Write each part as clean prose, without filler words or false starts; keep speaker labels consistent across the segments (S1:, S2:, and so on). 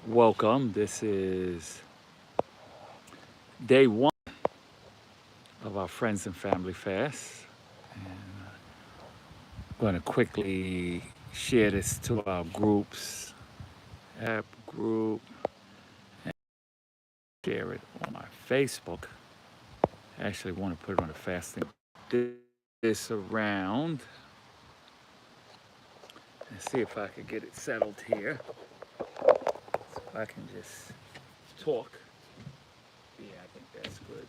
S1: Welcome. This is day one of our Friends and Family Fast. And I'm going to quickly share this to our groups, app group, and share it on my Facebook. I actually want to put it on the fasting. This around and see if I can get it settled here. So I can just talk. Yeah, I think that's good.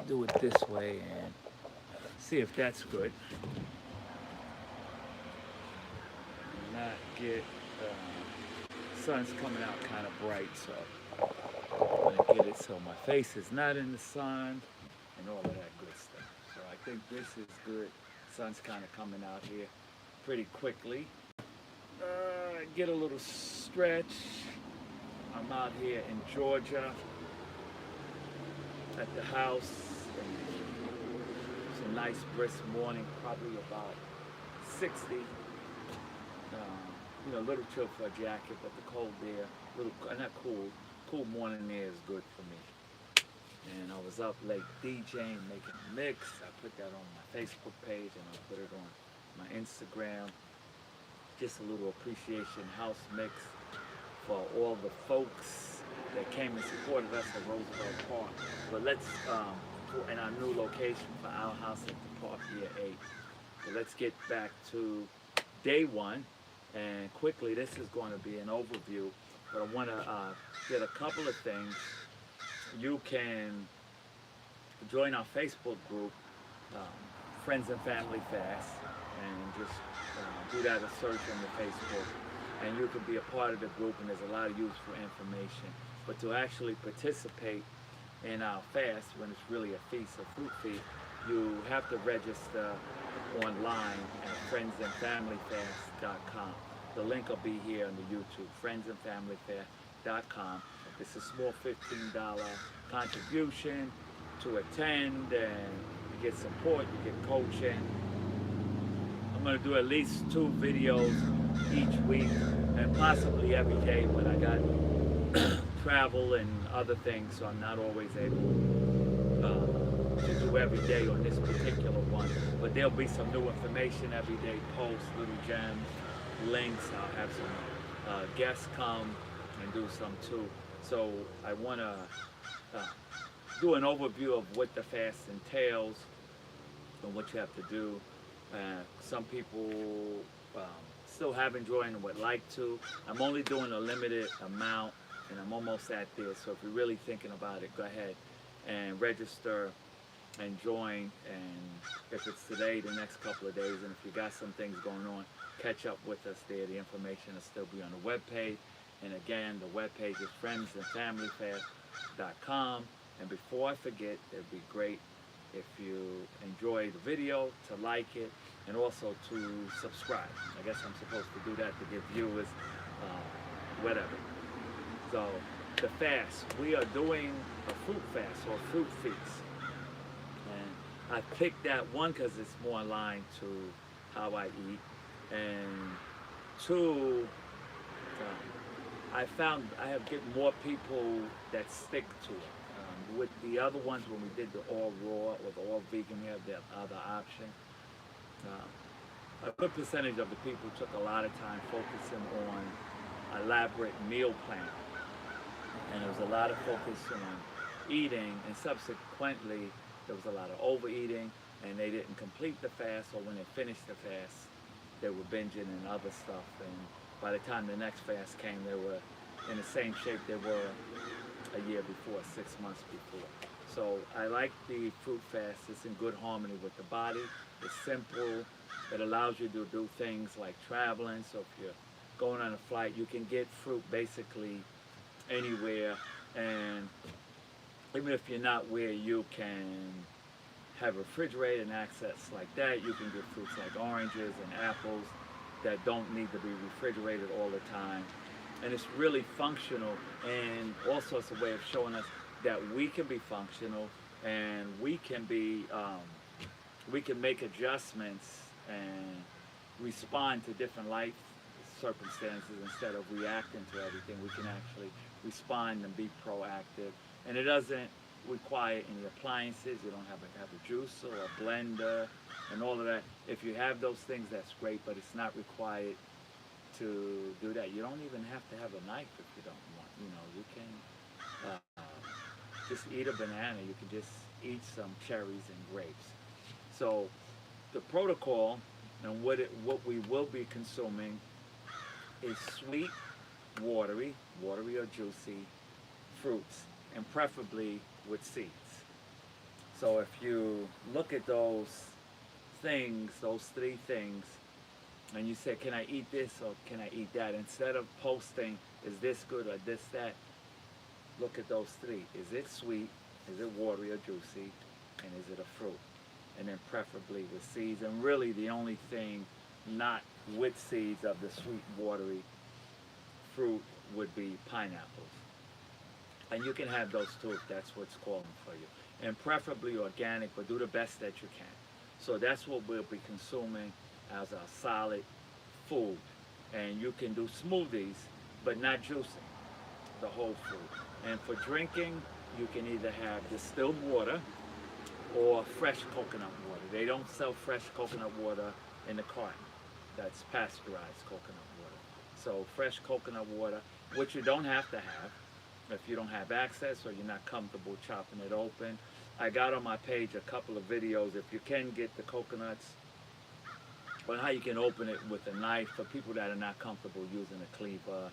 S1: Do it this way and see if that's good. Not get sun's coming out kind of bright, so I want to get it so my face is not in the sun and all of that good stuff. So I think this is good. Sun's kind of coming out here pretty quickly. Get a little stretch. I'm out here in Georgia at the house. It's a nice brisk morning, probably about 60. A little chill for a jacket, but the cold air, not cool, cool morning air is good for me. And I was up late DJing, making a mix. I put that on my Facebook page and I put it on my Instagram. Just a little appreciation house mix for all the folks that came and supported us at Roosevelt Park. But let's, in our new location for our house at the Park Year 8. So let's get back to day one. And quickly, this is going to be an overview, but I want to get a couple of things. You can join our Facebook group, Friends and Family Fast, and just do that a search on the Facebook. And you can be a part of the group, and there's a lot of useful information. But to actually participate in our fast, when it's really a feast, a fruit feast, you have to register online at friendsandfamilyfast.com. The link will be here on the YouTube, friendsandfamilyfast.com. It's a small $15 contribution to attend, and you get support, you get coaching. I'm going to do at least 2 videos each week, and possibly every day when I got travel and other things, so I'm not always able to do every day on this particular one. But there'll be some new information every day, posts, little gems, links. I'll have some guests come and do some too. So I want to do an overview of what the fast entails and what you have to do. Some people still haven't joined and would like to. I'm only doing a limited amount, and I'm almost at there. So if you're really thinking about it, go ahead and register and join. And if it's today, the next couple of days, and if you got some things going on, catch up with us there. The information will still be on the webpage. And again, the webpage is friendsandfamilyfast.com. And before I forget, it'd be great if you enjoy the video, to like it, and also to subscribe. I guess I'm supposed to do that to give viewers whatever. So the fast, we are doing a fruit fast or fruit feast. And I picked that one because it's more in line to how I eat. And 2, I found I have get more people that stick to it. With the other ones, when we did the all raw or the all vegan, we have that other option. A good percentage of the people took a lot of time focusing on elaborate meal plan. And there was a lot of focus on eating, and subsequently there was a lot of overeating, and they didn't complete the fast, or when they finished the fast, they were binging and other stuff. And by the time the next fast came, they were in the same shape they were a year before, 6 months before. So I like the fruit fast. It's in good harmony with the body. It's simple. It allows you to do things like traveling. So if you're going on a flight, you can get fruit basically anywhere. And even if you're not where you can have refrigerator and access like that, you can get fruits like oranges and apples that don't need to be refrigerated all the time. And it's really functional, and also it's a way of showing us that we can be functional, and we can make adjustments and respond to different life circumstances instead of reacting to everything. We can actually respond and be proactive. And it doesn't require any appliances. You don't have a juicer or a blender and all of that. If you have those things, that's great, but it's not required to do that. You don't even have to have a knife if you don't want. You know, you can just eat a banana. You can just eat some cherries and grapes. So the protocol and what we will be consuming is sweet, watery or juicy fruits, and preferably with seeds. So if you look at those things, those three things, and you say, can I eat this or can I eat that? Instead of posting, is this good or this, that, look at those three. Is it sweet? Is it watery or juicy? And is it a fruit? And then preferably with seeds. And really the only thing not with seeds of the sweet, watery fruit would be pineapples. And you can have those too if that's what's calling for you. And preferably organic, but do the best that you can. So that's what we'll be consuming as a solid food. And you can do smoothies, but not juicing the whole fruit. And for drinking, you can either have distilled water or fresh coconut water. They don't sell fresh coconut water in the carton. That's pasteurized coconut water. So fresh coconut water, which you don't have to have if you don't have access or you're not comfortable chopping it open. I got on my page a couple of videos if you can get the coconuts on how you can open it with a knife for people that are not comfortable using a cleaver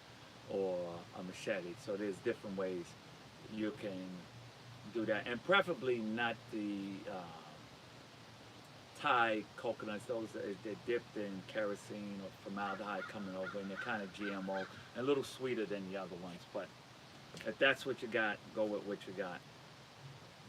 S1: or a machete. So there's different ways you can do that, and preferably not the Thai coconuts. Those they're dipped in kerosene or formaldehyde coming over, and they're kind of GMO and a little sweeter than the other ones. But if that's what you got, go with what you got.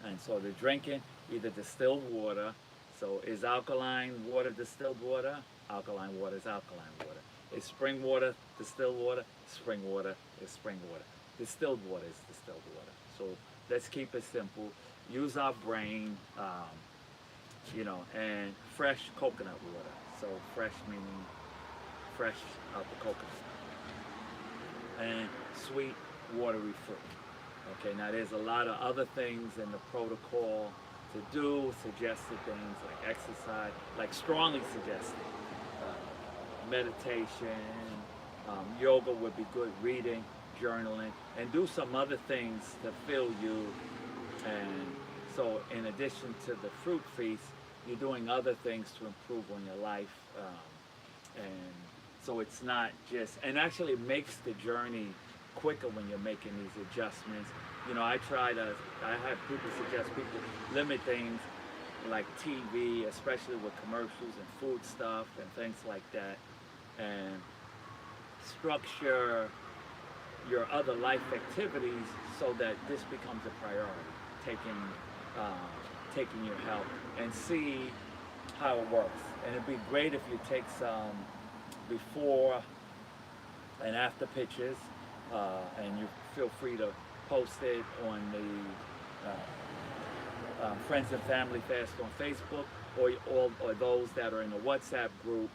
S1: And so the drinking, either distilled water. So is alkaline water distilled water? Alkaline water is alkaline water. Is spring water distilled water? Spring water is spring water. Distilled water is distilled water. So let's keep it simple. Use our brain, you know, and fresh coconut water. So fresh meaning fresh out the coconut. And sweet, watery fruit. Okay, now there's a lot of other things in the protocol to do, suggested things like exercise, like strongly suggested. Meditation, yoga would be good, reading, journaling, and do some other things to fill you. And so in addition to the fruit feast, you're doing other things to improve on your life. And so it's not just, and actually makes the journey quicker when you're making these adjustments. You know, I have people suggest people limit things like TV, especially with commercials and food stuff and things like that, and structure your other life activities so that this becomes a priority, taking your health, and see how it works. And it'd be great if you take some before and after pictures, and you feel free to post it on the Friends and Family Fast on Facebook, or those that are in the WhatsApp group.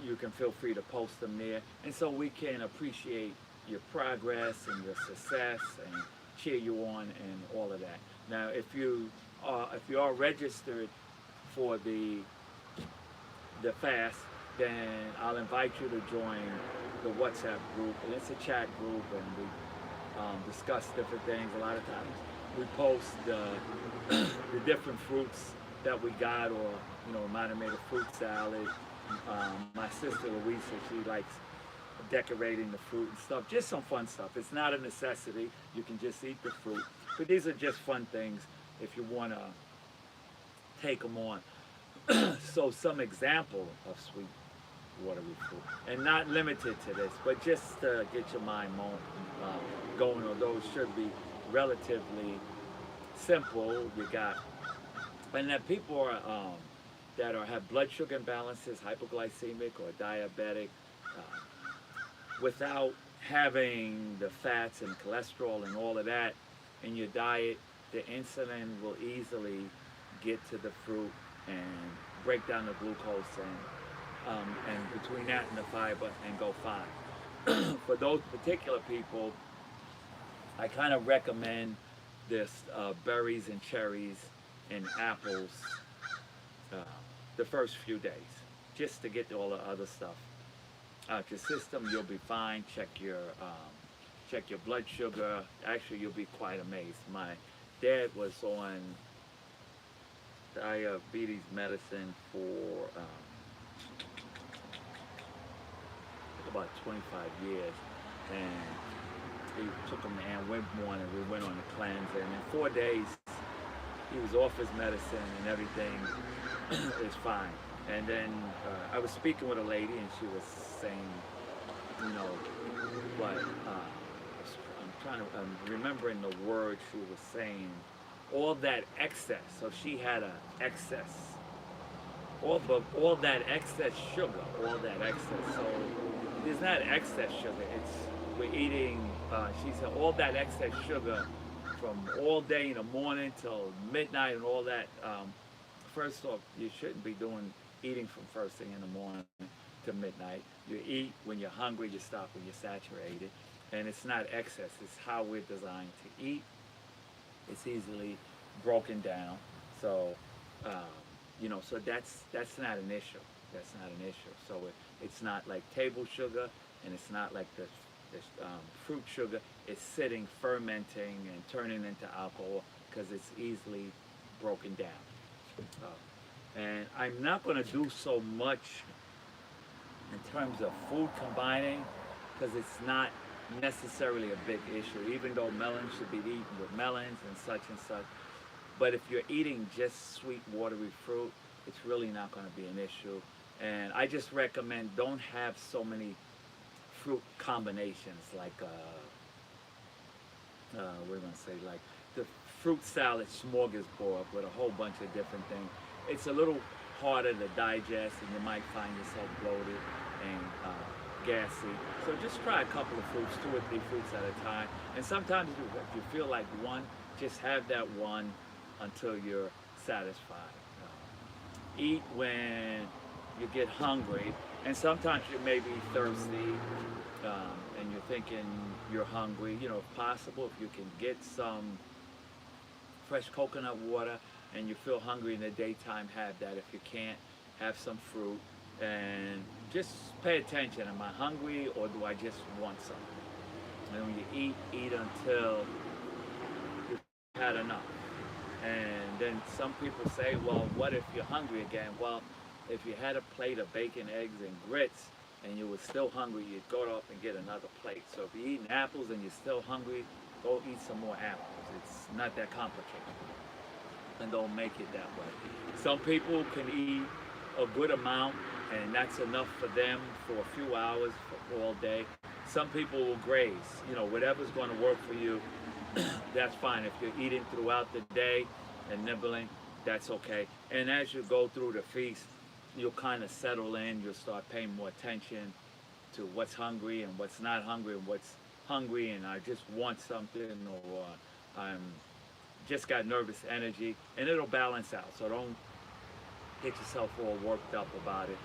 S1: You can feel free to post them there, and so we can appreciate your progress and your success and cheer you on and all of that. Now, if you are registered for the fast, then I'll invite you to join the WhatsApp group, and it's a chat group, and we discuss different things. A lot of times we post the different fruits that we got, or might have made a fruit salad. My sister Louisa, she likes decorating the fruit and stuff, just some fun stuff. It's not a necessity, you can just eat the fruit, but these are just fun things if you want to take them on. So some example of sweet watery fruit, and not limited to this, but just to get your mind going, although it should be relatively simple. You got, and that people are that have blood sugar imbalances, hypoglycemic or diabetic, without having the fats and cholesterol and all of that in your diet, the insulin will easily get to the fruit and break down the glucose, and between that and the fiber, and go fine. For those particular people, I kind of recommend this berries and cherries and apples uh, the first few days, just to get all the other stuff out your system. You'll be fine. Check your blood sugar. Actually, you'll be quite amazed. My dad was on diabetes medicine for about 25 years, and he took him to Ann Wimborne, and we went on a cleanse. And in 4 days, he was off his medicine, and everything is fine. And then I was speaking with a lady, and she was saying, you know, what I'm trying to, I'm remembering the word she was saying. All that excess. So she had a excess. All that excess sugar. All that excess. So there's not excess sugar. It's we're eating. She said all that excess sugar from all day in the morning till midnight and all that. First off, you shouldn't be eating from first thing in the morning to midnight. You eat when you're hungry. You stop when you're saturated, and it's not excess. It's how we're designed to eat. It's easily broken down. So, so that's not an issue. That's not an issue. So it's not like table sugar, and it's not like this fruit sugar. It's sitting, fermenting, and turning into alcohol because it's easily broken down. And I'm not going to do so much in terms of food combining because it's not necessarily a big issue, even though melons should be eaten with melons and such and such. But if you're eating just sweet, watery fruit, it's really not going to be an issue. And I just recommend don't have so many fruit combinations like, what am I going to say, like the fruit salad smorgasbord with a whole bunch of different things. It's a little harder to digest, and you might find yourself bloated and gassy. So just try a couple of fruits, 2 or 3 fruits at a time. And sometimes if you feel like one, just have that one until you're satisfied. Eat when you get hungry, and sometimes you may be thirsty, and you're thinking you're hungry. If possible, if you can get some fresh coconut water and you feel hungry in the daytime, have that. If you can't, have some fruit, and just pay attention. Am I hungry, or do I just want something? And when you eat until you've had enough. And then some people say, well, what if you're hungry again? Well, if you had a plate of bacon, eggs, and grits, and you were still hungry, you'd go up and get another plate. So if you're eating apples and you're still hungry, go eat some more apples. It's not that complicated. And don't make it that way. Some people can eat a good amount, and that's enough for them for a few hours, for all day. Some people will graze. Whatever's going to work for you, that's fine. If you're eating throughout the day and nibbling, that's okay. And as you go through the feast, you'll kind of settle in. You'll start paying more attention to what's hungry and what's not hungry, and what's hungry and I just want something, or I'm just got nervous energy, and it'll balance out. So don't get yourself all worked up about it.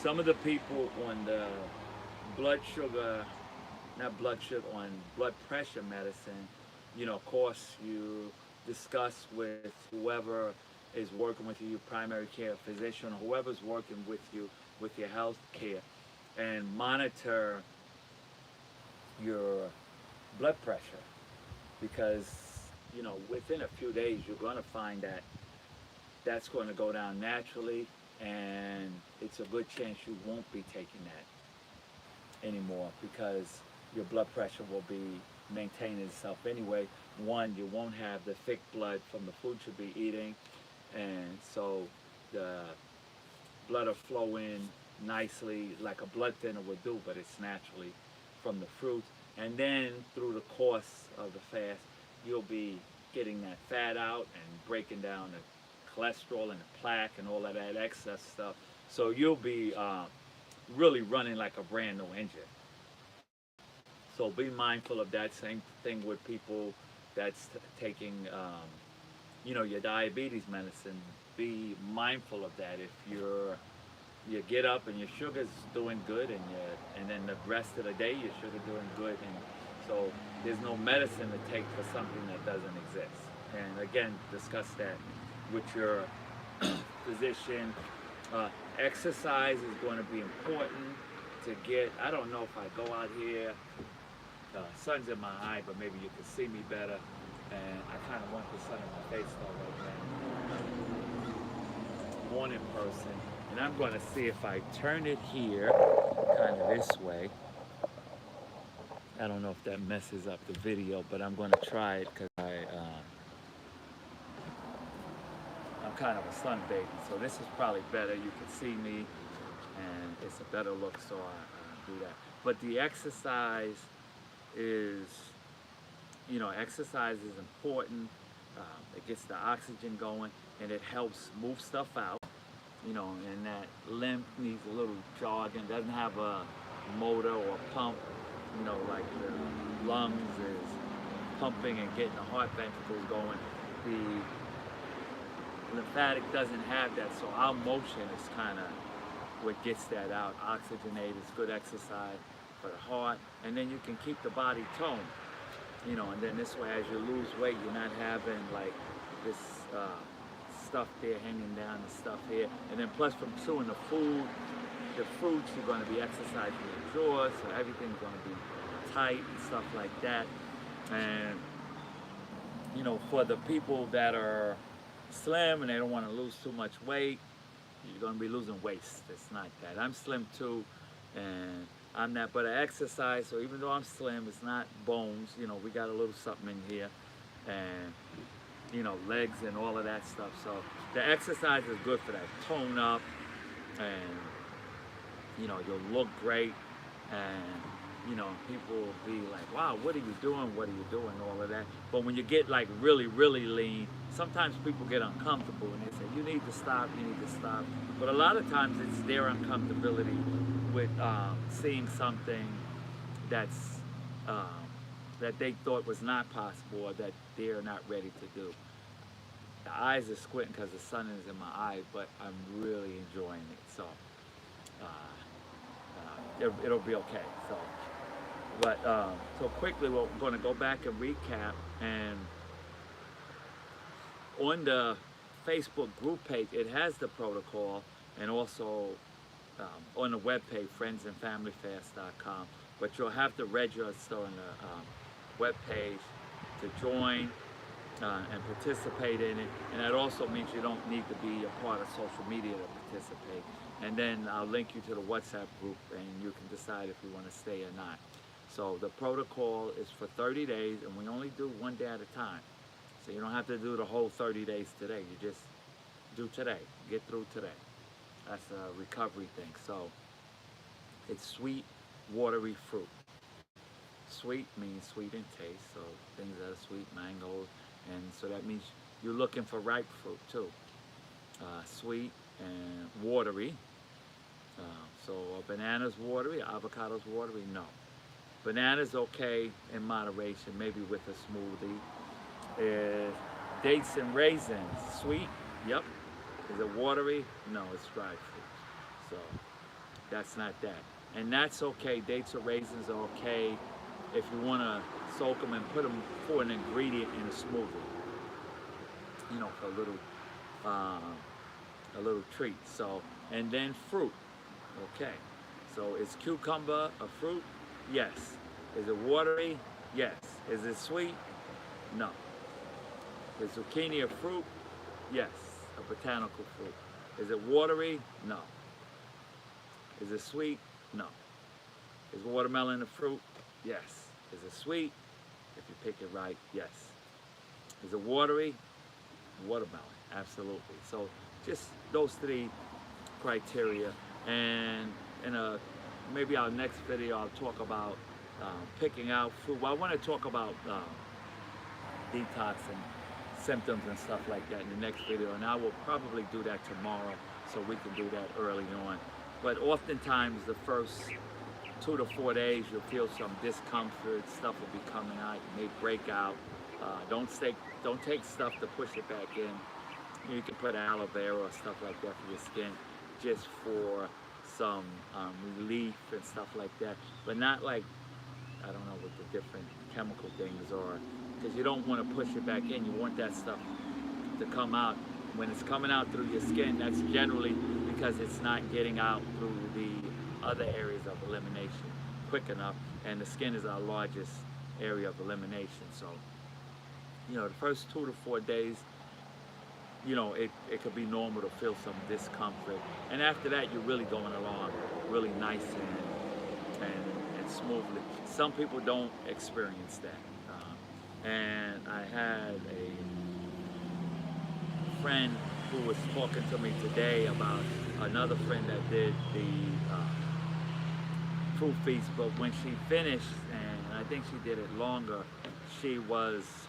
S1: Some of the people on the on blood pressure medicine, of course, you discuss with whoever is working with you, your primary care physician, or whoever's working with you with your health care, and monitor your blood pressure, because within a few days you're going to find that that's going to go down naturally, and it's a good chance you won't be taking that anymore because your blood pressure will be maintaining itself anyway. One, you won't have the thick blood from the food you'll be eating, and so the blood will flow in nicely like a blood thinner would do, but it's naturally from the fruits. And then through the course of the fast, you'll be getting that fat out and breaking down the cholesterol and the plaque and all of that excess stuff. So you'll be really running like a brand new engine. So be mindful of that. Same thing with people that's taking, your diabetes medicine. Be mindful of that. If you're you get up and your sugar's doing good, and then the rest of the day your sugar doing good, and so there's no medicine to take for something that doesn't exist. And again, discuss that with your physician. Exercise is going to be important to get. I don't know if I go out here, sun's in my eye, but maybe you can see me better. And I kind of want the sun in my face though right now. Morning person. And I'm going to see if I turn it here, kind of this way. I don't know if that messes up the video, but I'm going to try it because I'm kind of a sunbathing. So this is probably better. You can see me, and it's a better look, so I do that. But the exercise is, exercise is important. It gets the oxygen going, and it helps move stuff out. And that lymph needs a little jogging. Doesn't have a motor or a pump. Like the lungs is pumping and getting the heart ventricles going. The lymphatic doesn't have that, so our motion is kind of what gets that out. Oxygenated is good exercise for the heart, and then you can keep the body toned. And then this way, as you lose weight, you're not having like this stuff there hanging down and stuff here. And then plus from chewing the fruits, you're going to be exercising your jaws, so everything's going to be tight and stuff like that. And for the people that are slim and they don't want to lose too much weight, you're going to be losing waist. It's not that. I'm slim too, and I'm not, but I exercise, so even though I'm slim, it's not bones. We got a little something in here, and legs and all of that stuff. So the exercise is good for that. Tone up, and you'll look great, and people will be like, wow, what are you doing? What are you doing? All of that. But when you get like really, really lean, sometimes people get uncomfortable and they say, you need to stop, you need to stop. But a lot of times it's their uncomfortability with seeing something that's that they thought was not possible or that they're not ready to do. The eyes are squinting because the sun is in my eye, but I'm really enjoying it. So it'll be okay. So quickly, we're going to go back and recap. And on the Facebook group page, it has the protocol, and also on the webpage, friendsandfamilyfast.com. But you'll have to register on the webpage to join and participate in it. And that also means you don't need to be a part of social media to participate. And then I'll link you to the WhatsApp group, and you can decide if you want to stay or not. So the protocol is for 30 days, and we only do one day at a time. So you don't have to do the whole 30 days today. You just do today. Get through today. That's a recovery thing. So it's sweet, watery fruit. Sweet means sweet in taste, so things that are sweet, mangoes, and so that means you're looking for ripe fruit too. Sweet and watery. So a banana's watery, avocado's watery? No. Banana's okay in moderation, maybe with a smoothie. Dates and raisins, sweet? Yep. Is it watery? No, it's dry fruit. So that's not that. And that's okay. Dates or raisins are okay if you want to soak them and put them for an ingredient in a smoothie. For a little treat. So, and then fruit. Okay. So is cucumber a fruit? Yes. Is it watery? Yes. Is it sweet? No. Is zucchini a fruit? Yes. A botanical fruit. Is it watery? No. Is it sweet? No. Is watermelon a fruit? Yes. Is it sweet? If you pick it right, yes. Is it watery? Watermelon, absolutely. So just those three criteria, and in maybe our next video I'll talk about picking out food. Well, I want to talk about detox and symptoms and stuff like that in the next video, and I will probably do that tomorrow so we can do that early on. But oftentimes the first 2 to 4 days you'll feel some discomfort, stuff will be coming out, you may break out. Don't take stuff to push it back in. You can put aloe vera or stuff like that for your skin, just for some relief and stuff like that, but not like, I don't know what the different chemical things are, because you don't want to push it back in. You want that stuff to come out. When it's coming out through your skin, that's generally because it's not getting out through the other areas of elimination quick enough, and the skin is our largest area of elimination. So, you know, the first 2 to 4 days, you know, it could be normal to feel some discomfort, and after that you're really going along really nice and smoothly. Some people don't experience that, and I had a friend who was talking to me today about another friend that did the fruit feast, but when she finished, and I think she did it longer,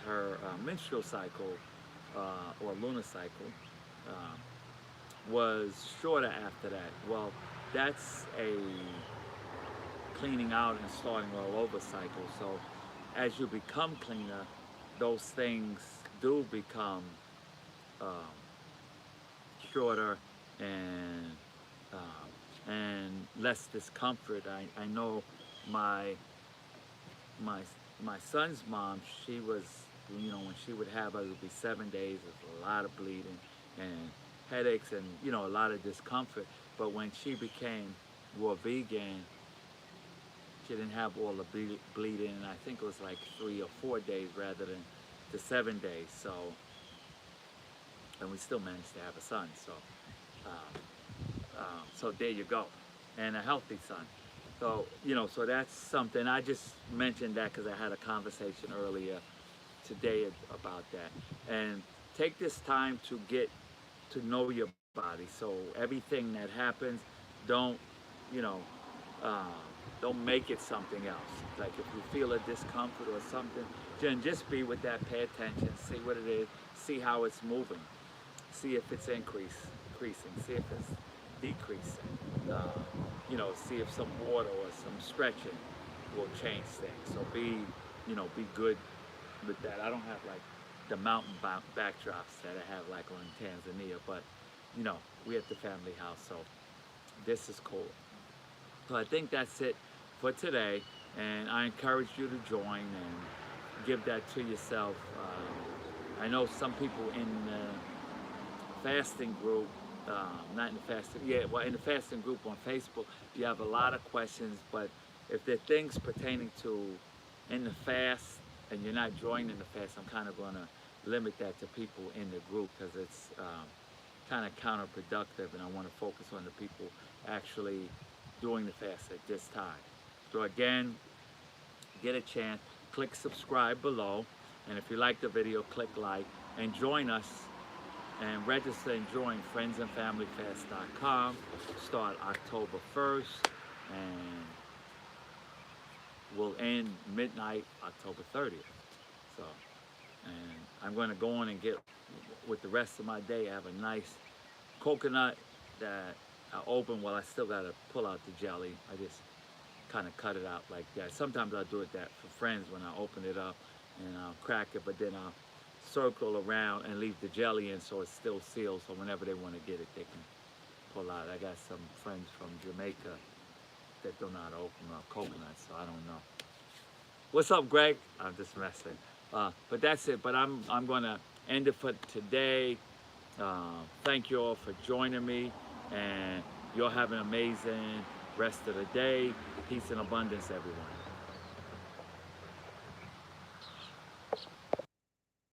S1: her menstrual cycle or lunar cycle was shorter after that. Well, that's a cleaning out and starting all over cycle. So as you become cleaner, those things do become shorter and less discomfort. I know my son's mom, she was, you know, when she would have her, it would be 7 days of a lot of bleeding and headaches and, you know, a lot of discomfort. But when she became raw vegan, she didn't have all the bleeding, and I think it was like 3 or 4 days rather than the 7 days. So, and we still managed to have a son. So, so there you go, and a healthy son. So, you know, so that's something. I just mentioned that because I had a conversation earlier today about that. And take this time to get to know your body. So everything that happens, don't, you know, don't make it something else. Like if you feel a discomfort or something, then just be with that, pay attention, see what it is, see how it's moving, see if it's increasing, see if it's decreasing. You know, see if some water or some stretching will change things. So be, you know, be good with that. I don't have like the mountain backdrops that I have like on Tanzania, but you know, we at the family house, so this is cool. So I think that's it for today, and I encourage you to join and give that to yourself. I know some people in the fasting group, not in the fasting, yeah, well, in the fasting group on Facebook, you have a lot of questions, but if there are things pertaining to in the fast and you're not joining the fast, I'm kind of going to limit that to people in the group because it's kind of counterproductive, and I want to focus on the people actually doing the fast at this time. So again, get a chance, click subscribe below, and if you like the video, click like, and join us and register and join friendsandfamilyfast.com. Start October 1st and will end midnight October 30th. So, and I'm going to go on and get with the rest of my day. I have a nice coconut that I open. Well, I still got to pull out the jelly. I just kind of cut it out like that. Sometimes I'll do it that for friends when I open it up and I'll crack it, but then I'll circle around and leave the jelly in so it's still sealed, so whenever they want to get it, they can pull out. I got some friends from Jamaica that don't know how to open up coconuts, so I don't know. What's up, Greg? I'm just messing. But that's it. But I'm going to end it for today. Thank you all for joining me, and you'll have an amazing rest of the day. Peace and abundance, everyone.